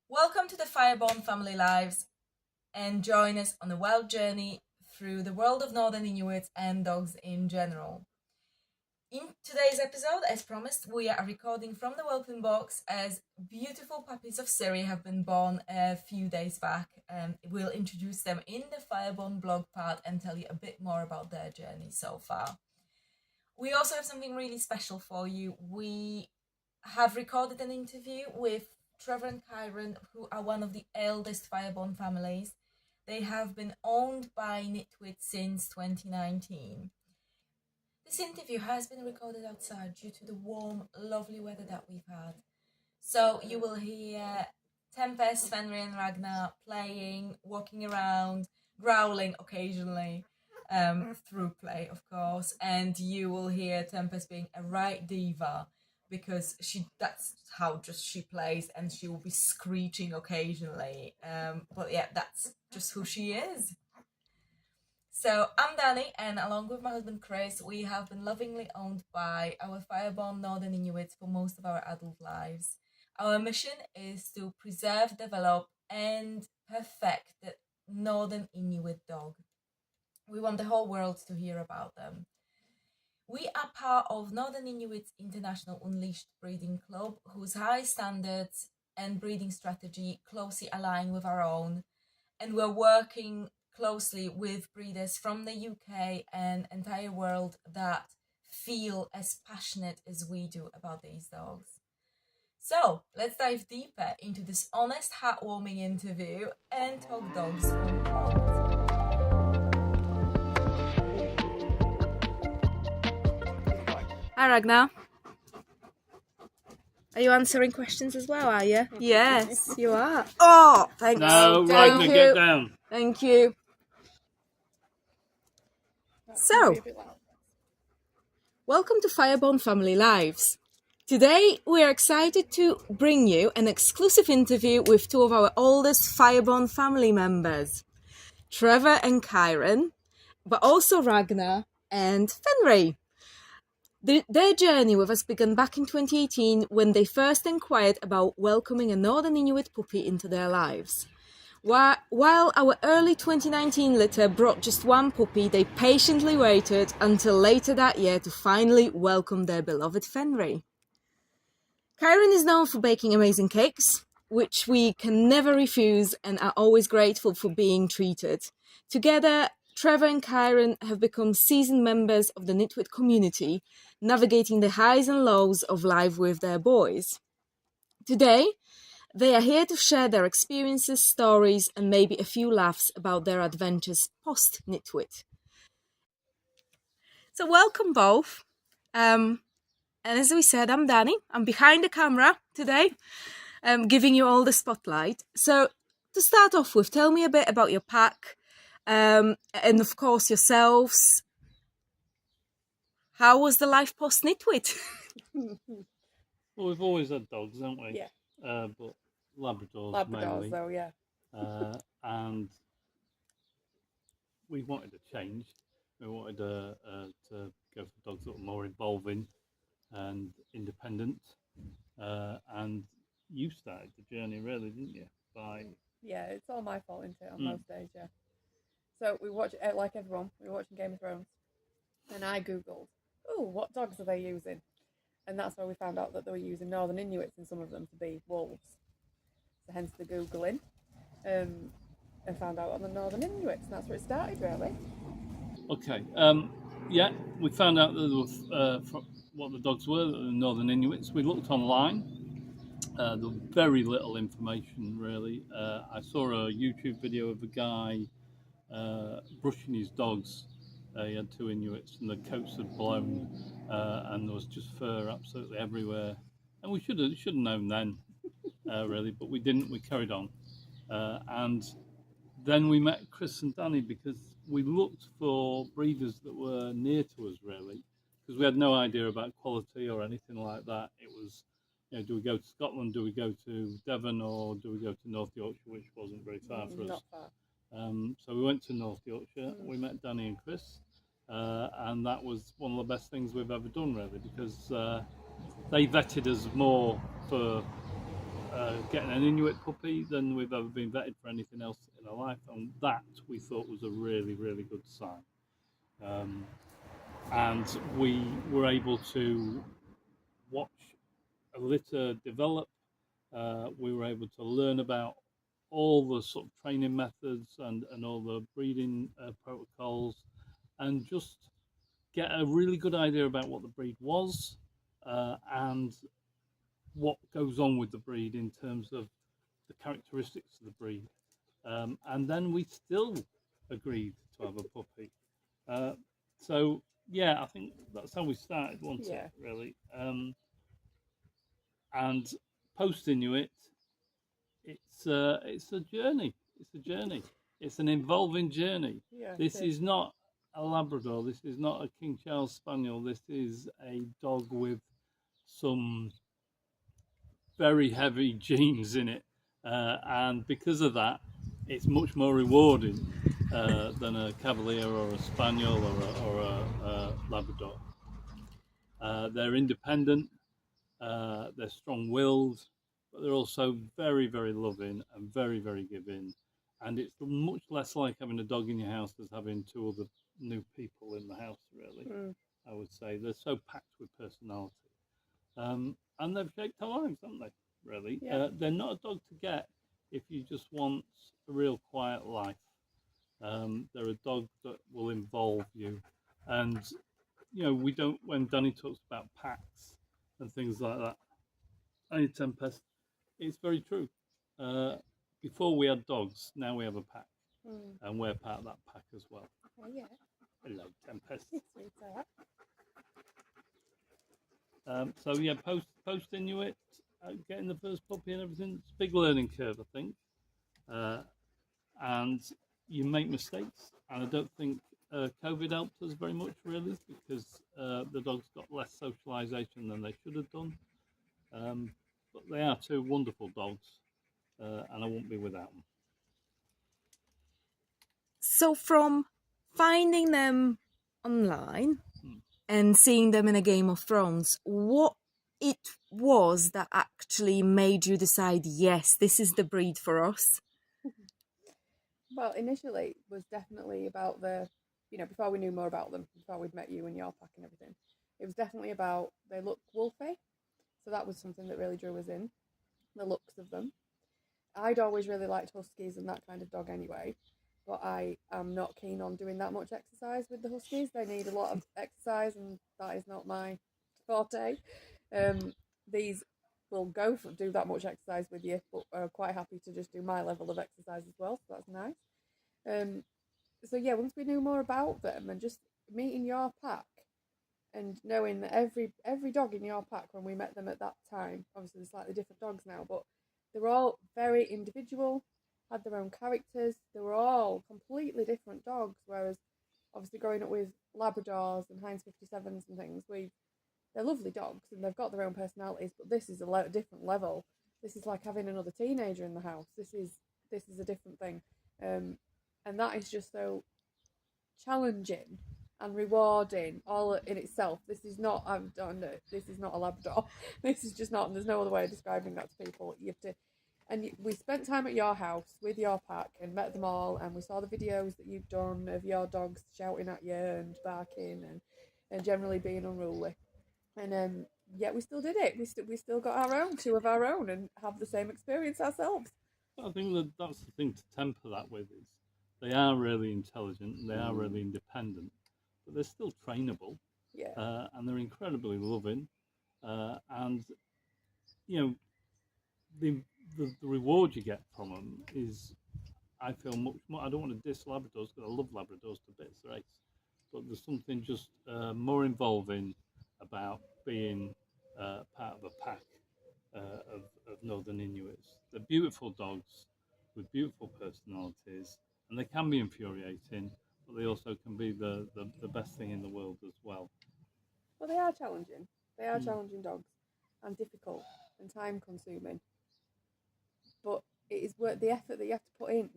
Welcome to the Fireborn Family Lives and join us on a wild journey through the world of Northern Inuits and dogs in general. In today's episode, as promised, we are recording from the Whelping box as beautiful puppies of Ciri have been born a few days back. We'll introduce them in the Fireborn blog part and tell you a bit more about their journey so far. We also have something really special for you. We have recorded an interview with Trevor and Kairon, who are one of the eldest Fireborn families. They have been owned by Nitwit since 2019. This interview has been recorded outside due to the warm, lovely weather that we've had. So you will hear Tempest, Fenrir and Ragnar playing, walking around, growling occasionally, through play, of course. And you will hear Tempest being a right diva, because that's how she plays, and she will be screeching occasionally. But yeah, that's just who she is. So I'm Danny, and along with my husband Chris, we have been lovingly owned by our Fireborn Northern Inuits for most of our adult lives. Our mission is to preserve, develop, and perfect the Northern Inuit dog. We want the whole world to hear about them. We are part of Northern Inuit International Unleashed Breeding Club, whose high standards and breeding strategy closely align with our own, and we're working closely with breeders from the UK and entire world that feel as passionate as we do about these dogs. So let's dive deeper into this honest, heartwarming interview and talk dogs on pod. Hi Ragnar. Are you answering questions as well, are you? Yes, you are. Oh, thanks. No, Ragnar, get down. Thank you. So, welcome to Fireborn Family Lives. Today, we are excited to bring you an exclusive interview with two of our oldest Fireborn family members, Trevor and Kairon, but also Ragnar and Fenrir. Their journey with us began back in 2018 when they first inquired about welcoming a Northern Inuit puppy into their lives. While our early 2019 litter brought just one puppy, they patiently waited until later that year to finally welcome their beloved Fenrir. Kairon is known for baking amazing cakes, which we can never refuse and are always grateful for being treated. Together, Trevor and Kairon have become seasoned members of the Nitwit community, navigating the highs and lows of life with their boys. Today, they are here to share their experiences, stories, and maybe a few laughs about their adventures post-Nitwit. So welcome both. And as we said, I'm Danny. I'm behind the camera today, giving you all the spotlight. So to start off with, tell me a bit about your pack, and of course yourselves. How was the life post-Nitwit? Well, we've always had dogs, haven't we? Yeah. But Labradors mainly. Though, yeah. And we wanted a change. We wanted to go for dogs that were more involving and independent. And you started the journey, really, didn't you? Yeah, it's all my fault, isn't it, on most days, yeah. So we watch, like everyone, we were watching Game of Thrones. And I Googled, what dogs are they using? And that's where we found out that they were using Northern Inuits in some of them to be wolves. So hence the Googling. And found out on the Northern Inuits, and that's where it started, really. Okay. Yeah, we found out that there were, what the dogs were, the Northern Inuits. We looked online. There was very little information, really. I saw a YouTube video of a guy brushing his dogs. He had two Inuits and the coats had blown, and there was just fur absolutely everywhere. And we should have known then, really, but we didn't. We carried on. And then we met Chris and Danny because we looked for breeders that were near to us, really, because we had no idea about quality or anything like that. It was, do we go to Scotland, do we go to Devon, or do we go to North Yorkshire, which wasn't very far for us. Not far. So we went to North Yorkshire. We met Danny and Chris, and that was one of the best things we've ever done, really, because they vetted us more for getting an Inuit puppy than we've ever been vetted for anything else in our life, and that we thought was a really, really good sign. And we were able to watch a litter develop. We were able to learn about all the sort of training methods and all the breeding protocols, and just get a really good idea about what the breed was and what goes on with the breed in terms of the characteristics of the breed. And then we still agreed to have a puppy. So yeah, I think that's how we started, wasn't it? Really. And post Inuit, it's a journey. It's a journey. It's an evolving journey. Yeah, this is not a Labrador. This is not a King Charles Spaniel. This is a dog with some very heavy genes in it, and because of that, it's much more rewarding than a Cavalier or a Spaniel or a Labrador. They're independent, they're strong-willed, but they're also very, very loving and very, very giving. And it's much less like having a dog in your house as having two other new people in the house, really. I would say they're so packed with personality. And they've shaped our lives, haven't they, really? Yeah. They're not a dog to get if you just want a real quiet life. They're a dog that will involve you. And, you know, we don't, when Danny talks about packs and things like that, hey, Tempest, it's very true. Before we had dogs, now we have a pack. And we're part of that pack as well. Oh, yeah. Hello, Tempest. Sweetheart. So yeah, post Inuit, getting the first puppy and everything, it's a big learning curve, I think. And you make mistakes, and I don't think COVID helped us very much, really, because the dogs got less socialisation than they should have done. But they are two wonderful dogs, and I won't be without them. So from finding them online and seeing them in a Game of Thrones, what it was that actually made you decide, yes, this is the breed for us? Well, initially it was definitely about before we knew more about them, before we'd met you and your pack and everything, it was definitely about they look wolfy. So that was something that really drew us in, the looks of them. I'd always really liked huskies and that kind of dog anyway, but I am not keen on doing that much exercise with the huskies. They need a lot of exercise, and that is not my forte. These will do that much exercise with you, but are quite happy to just do my level of exercise as well, so that's nice. So yeah, once we knew more about them and just meeting your pack and knowing that every dog in your pack, when we met them at that time, obviously they're slightly different dogs now, but they were all very individual, had their own characters. They were all completely different dogs, whereas obviously growing up with Labradors and Heinz 57s and things, they're lovely dogs and they've got their own personalities, but this is a different level. This is like having another teenager in the house. This is a different thing, and that is just so challenging and rewarding all in itself. This is not a Labrador. This is just not. There's no other way of describing that to people. You have to. And we spent time at your house with your pack and met them all, and we saw the videos that you've done of your dogs shouting at you and barking and generally being unruly. And yet we still did it. We still got two of our own, and have the same experience ourselves. I think that's the thing to temper that with, is they are really intelligent and they are really independent, but they're still trainable. Yeah. And they're incredibly loving. And you know, the reward you get from them is, I feel, much more. I don't want to diss Labradors because I love Labradors to bits, right? But there's something just more involving about being part of a pack of Northern Inuits. They're beautiful dogs with beautiful personalities, and they can be infuriating, but they also can be the best thing in the world as well. Well, they are challenging. They are challenging dogs, and difficult and time consuming. But it is worth the effort that you have to put in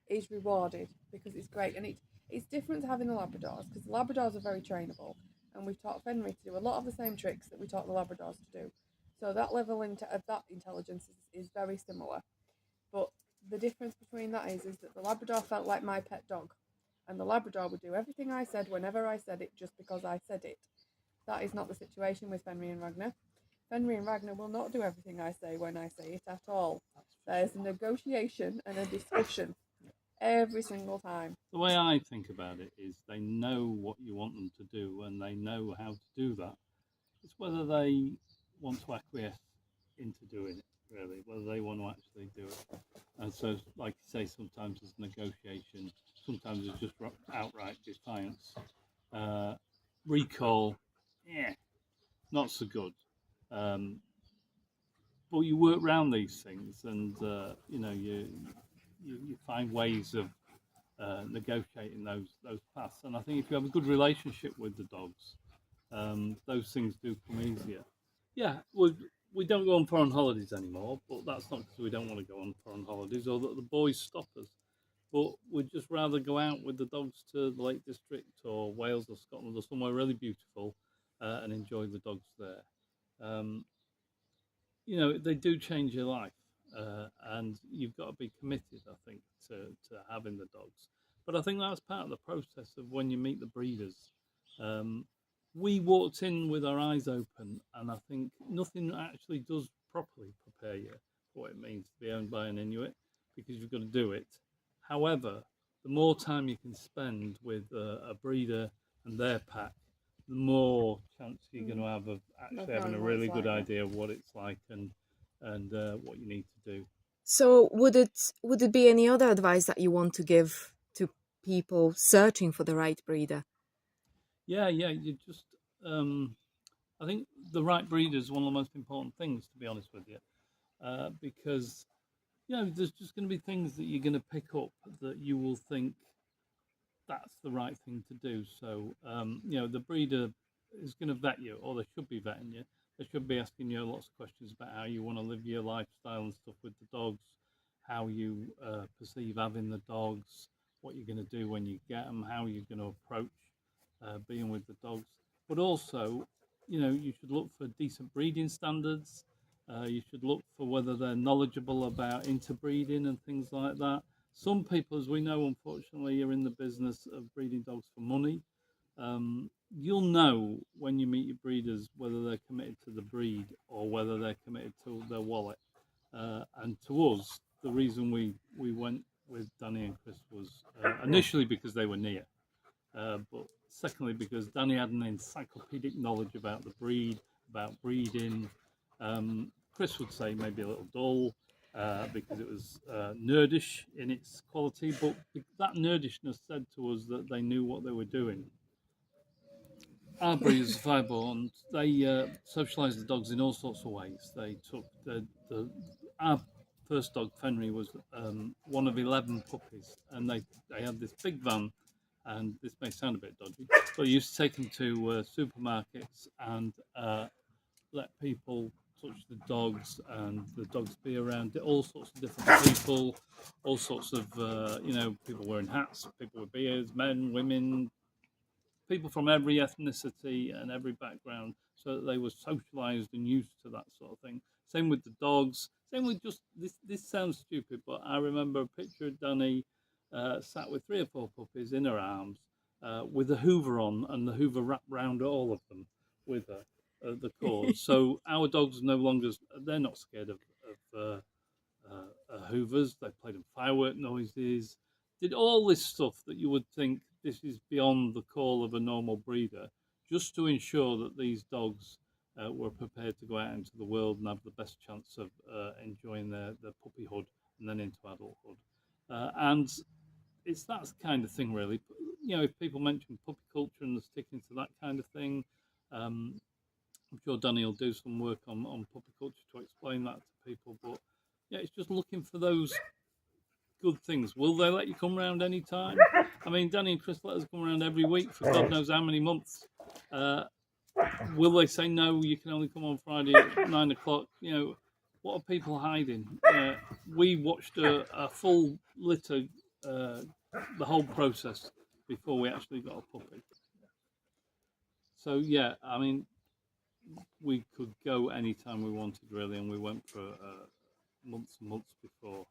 is rewarded, because it's great. And it's different to having the Labradors, because the Labradors are very trainable, and we've taught Fenrir to do a lot of the same tricks that we taught the Labradors to do. So that level of that intelligence is very similar. But the difference between that is that the Labrador felt like my pet dog. And the Labrador would do everything I said whenever I said it just because I said it. That is not the situation with Fenrir and Ragnar. Fenrir and Ragnar will not do everything I say when I say it at all. There's a negotiation and a discussion every single time. The way I think about it is they know what you want them to do and they know how to do that. It's whether they want to acquiesce into doing it, really, whether they want to actually do it. And so, like you say, sometimes it's negotiation, sometimes it's just outright defiance. Recall, not so good. But you work around these things, and you find ways of negotiating those paths. And I think if you have a good relationship with the dogs, those things do come easier. Yeah, we don't go on foreign holidays anymore, but that's not because we don't want to go on foreign holidays or that the boys stop us. But we'd just rather go out with the dogs to the Lake District or Wales or Scotland or somewhere really beautiful and enjoy the dogs there. They do change your life, and you've got to be committed, I think, to having the dogs. But I think that's part of the process of when you meet the breeders. We walked in with our eyes open, and I think nothing actually does properly prepare you for what it means to be owned by an Inuit, because you've got to do it. However, the more time you can spend with a breeder and their pack, the more chance you're going to have of actually having a really good idea of what it's like and what you need to do. So would it be any other advice that you want to give to people searching for the right breeder? Yeah, you just I think the right breeder is one of the most important things, to be honest with you, because there's just going to be things that you're going to pick up that you will think that's the right thing to do. So the breeder is going to vet you, or they should be vetting you. They should be asking you lots of questions about how you want to live your lifestyle and stuff with the dogs, how you perceive having the dogs, what you're going to do when you get them, how you're going to approach being with the dogs. But also, you should look for decent breeding standards. You should look for whether they're knowledgeable about interbreeding and things like that. Some people, as we know, unfortunately, are in the business of breeding dogs for money. You'll know when you meet your breeders whether they're committed to the breed or whether they're committed to their wallet. And to us, the reason we went with Danny and Chris was initially because they were near, but secondly because Danny had an encyclopedic knowledge about the breed, about breeding. Chris would say maybe a little dull, because it was nerdish in its quality, but that nerdishness said to us that they knew what they were doing. Our breeders, Fireborn, they socialised the dogs in all sorts of ways. They took our first dog, Fenrir, was one of 11 puppies, and they had this big van, and this may sound a bit dodgy, but they used to take them to supermarkets and let people touch the dogs, and the dogs be around all sorts of different people, all sorts of people wearing hats, people with beards, men, women, people from every ethnicity and every background, so that they were socialized and used to that sort of thing. Same with the dogs, same with just this sounds stupid, but I remember a picture of Danny sat with 3 or 4 puppies in her arms, with a Hoover on, and the Hoover wrapped round all of them with her. The cause. So our dogs no longer, they're not scared of hoovers. They played them firework noises, did all this stuff that you would think this is beyond the call of a normal breeder, just to ensure that these dogs were prepared to go out into the world and have the best chance of enjoying their puppyhood and then into adulthood. And it's that kind of thing, really. If people mention puppy culture and they're sticking to that kind of thing, I'm sure Danny will do some work on puppy culture to explain that to people. But yeah, it's just looking for those good things. Will they let you come round any time? I mean, Danny and Chris let us come around every week for God knows how many months. Will they say no, you can only come on Friday at 9 o'clock? What are people hiding? We watched a full litter, the whole process before we actually got a puppy. So yeah, I mean, we could go anytime we wanted, really, and we went for months and months before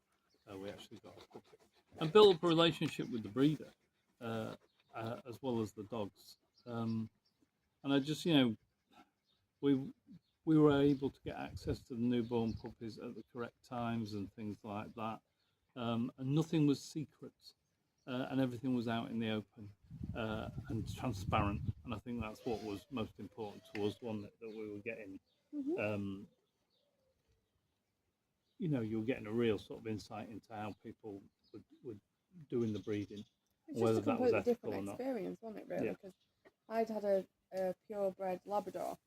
we actually got a puppy, and built up a relationship with the breeder as well as the dogs. And I just, we were able to get access to the newborn puppies at the correct times and things like that, and nothing was secret, and everything was out in the open and transparent. And I think that's what was most important to us, one that we were getting. You were getting a real sort of insight into how people were doing the breeding, It's whether just a that was completely ethical or different not. experience, wasn't it, really? Yeah. Because I'd had a purebred Labrador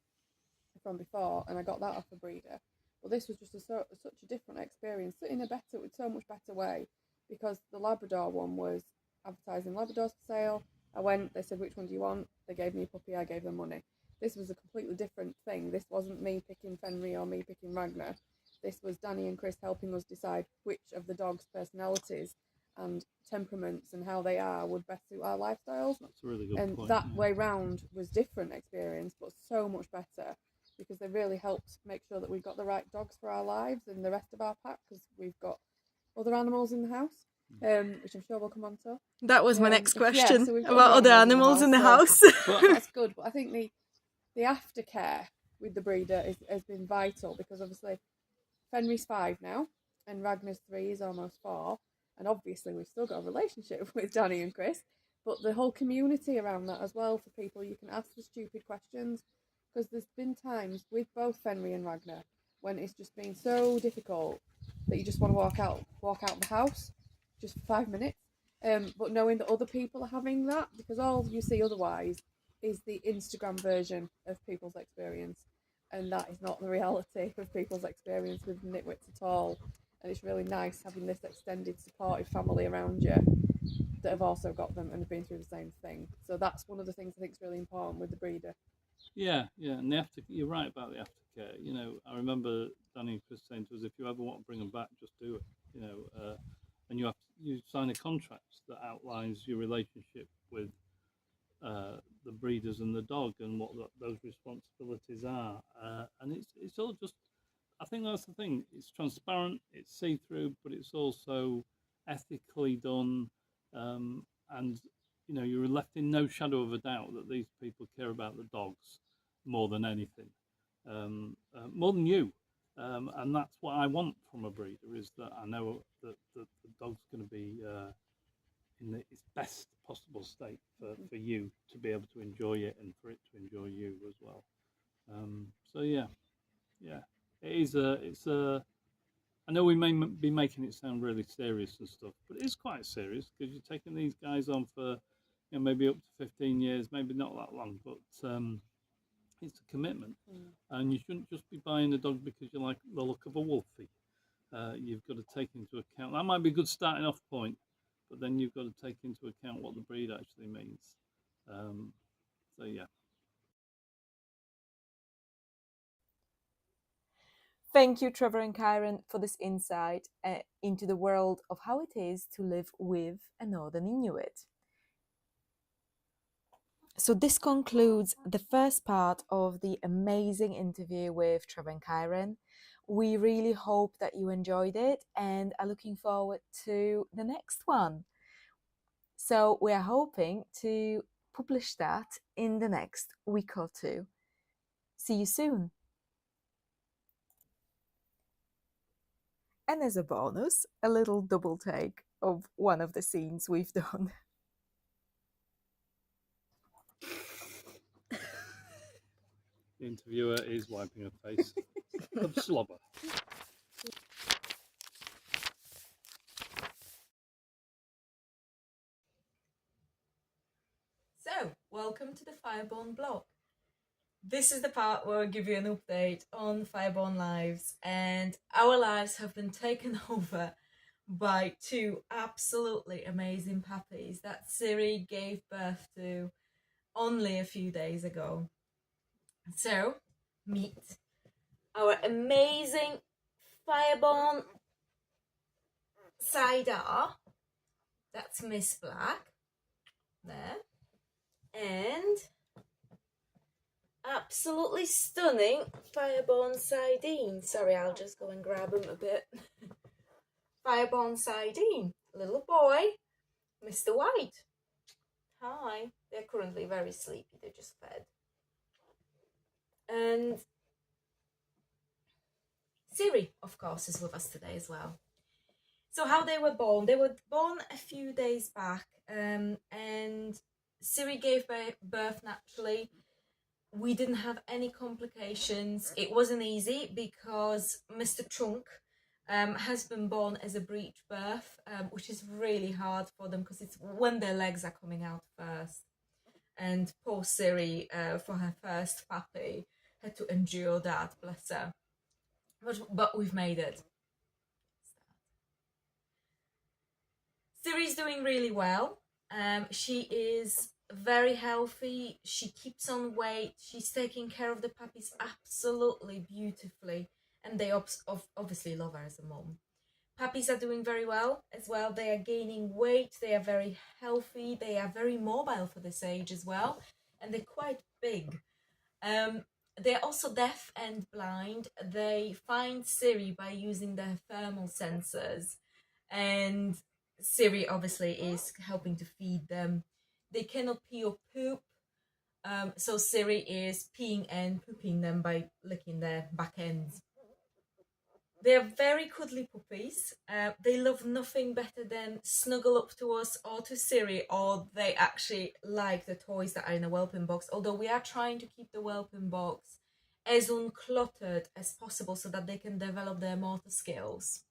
from before, and I got that off a breeder. But this was just such a different experience, in a so much better way, because the Labrador one was advertising Labradors for sale. I went, they said, which one do you want? They gave me a puppy, I gave them money. This was a completely different thing. This wasn't me picking Fenrir or me picking Ragnar. This was Danny and Chris helping us decide which of the dogs' personalities and temperaments and how they are would best suit our lifestyles. That's a really good And point. that way round was different experience, but so much better, because they really helped make sure that we got the right dogs for our lives and the rest of our pack, because we've got other animals in the house, which I'm sure we'll come on to. That was my next question, so we've got about other animals in the house. So that's good, but I think the aftercare with the breeder has been vital, because obviously Fenrir's 5 now, and Ragnar's 3, is almost 4, and obviously we've still got a relationship with Danny and Chris, but the whole community around that as well, for people you can ask the stupid questions, because there's been times with both Fenrir and Ragnar when it's just been so difficult that you just want to walk out of the house just for 5 minutes, but knowing that other people are having that, because all you see otherwise is the Instagram version of people's experience, and that is not the reality of people's experience with Nitwits at all. And it's really nice having this extended supportive family around you that have also got them and have been through the same thing. So that's one of the things I think is really important with the breeder. Yeah, and you're right about the aftercare. I remember Danny and Chris saying to us, if you ever want to bring them back, just do it. And you sign a contract that outlines your relationship with the breeders and the dog, and what those responsibilities are. And it's all just, I think that's the thing. It's transparent, it's see-through, but it's also ethically done, and you're left in no shadow of a doubt that these people care about the dogs more than anything, more than you. And that's what I want from a breeder, is that I know that the dog's going to be in its best possible state for you to be able to enjoy it, and for it to enjoy you as well. So yeah, it's a. I know we may be making it sound really serious and stuff, but it is quite serious, because you're taking these guys on for maybe up to 15 years, maybe not that long, but it's a commitment. And you shouldn't just be buying a dog because you like the look of a wolfie. You've got to take into account, that might be a good starting off point, but then you've got to take into account what the breed actually means. So yeah. Thank you, Trevor and Kairon, for this insight into the world of how it is to live with a Northern Inuit. So this concludes the first part of the amazing interview with Trevor and Kairon. We really hope that you enjoyed it and are looking forward to the next one. So we are hoping to publish that in the next week or two. See you soon. And as a bonus, a little double take of one of the scenes we've done. The interviewer is wiping her face of slobber. So, welcome to the Fireborn blog. This is the part where I give you an update on Fireborn Lives, and our lives have been taken over by 2 absolutely amazing puppies that Ciri gave birth to only a few days ago. So, meet our amazing Fireborn Cider. That's Miss Black there. And absolutely stunning Fireborn sardine. Sorry, I'll just go and grab him a bit. Fireborn sardine, little boy, Mr. White. Hi. They're currently very sleepy. They're just fed. And Ciri, of course, is with us today as well. So how they were born? They were born a few days back, and Ciri gave birth naturally. We didn't have any complications. It wasn't easy because Mr. Chunk has been born as a breech birth, which is really hard for them because it's when their legs are coming out first. And poor Ciri, for her first puppy, had to endure that, bless her. But we've made it. Ciri's doing really well. She is very healthy. She keeps on weight. She's taking care of the puppies absolutely beautifully. And they obviously love her as a mom. Puppies are doing very well as well. They are gaining weight. They are very healthy. They are very mobile for this age as well. And they're quite big. They're also deaf and blind. They find Ciri by using their thermal sensors. And Ciri obviously is helping to feed them. They cannot pee or poop. So Ciri is peeing and pooping them by licking their back ends. They're very cuddly puppies. They love nothing better than snuggle up to us or to Ciri, or they actually like the toys that are in a whelping box, although we are trying to keep the whelping box as uncluttered as possible so that they can develop their motor skills.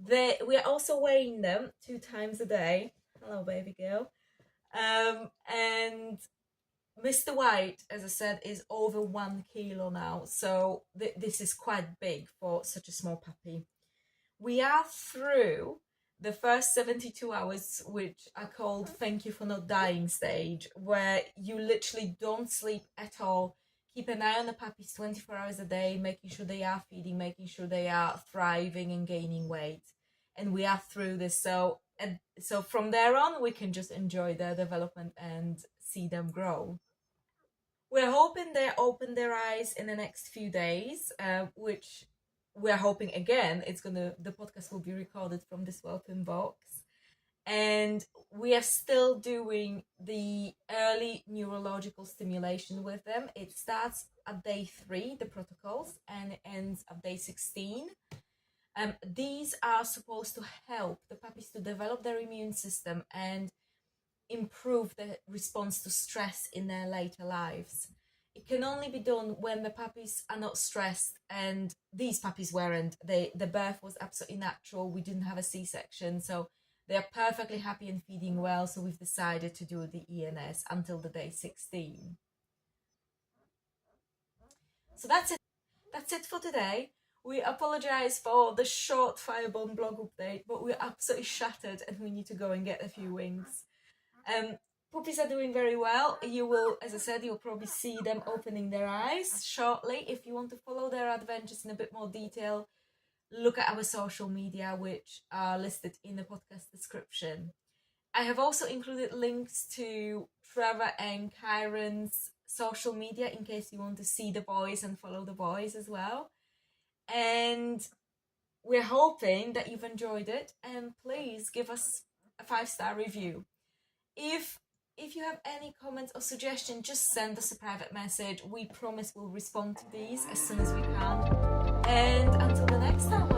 We are also weighing them 2 times a day. Hello, baby girl. And Mr. White, as I said, is over 1 kilo now, so this is quite big for such a small puppy. We are through the first 72 hours, which are called thank you for not dying stage, where you literally don't sleep at all. Keep an eye on the puppies 24 hours a day, making sure they are feeding, making sure they are thriving and gaining weight. And we are through this, so from there on, we can just enjoy their development and see them grow. We're hoping they open their eyes in the next few days, which we're hoping again the podcast will be recorded from this whelping box. And we are still doing the early neurological stimulation with them. It starts at day 3, the protocols, and it ends at day 16. These are supposed to help the puppies to develop their immune system and improve the response to stress in their later lives. It can only be done when the puppies are not stressed, and these puppies weren't. The birth was absolutely natural. We didn't have a C-section, so they're perfectly happy and feeding well, so we've decided to do the ENS until the day 16. So that's it. That's it for today. We apologise for the short Fireborn blog update, but we're absolutely shattered and we need to go and get a few wings. Puppies are doing very well. You will, as I said, you'll probably see them opening their eyes shortly. If you want to follow their adventures in a bit more detail, look at our social media, which are listed in the podcast description. I have also included links to Trevor and Kairon's social media in case you want to see the boys and follow the boys as well. And we're hoping that you've enjoyed it, and please give us a 5-star review. If you have any comments or suggestions, just send us a private message. We promise we'll respond to these as soon as we can. And until the next time.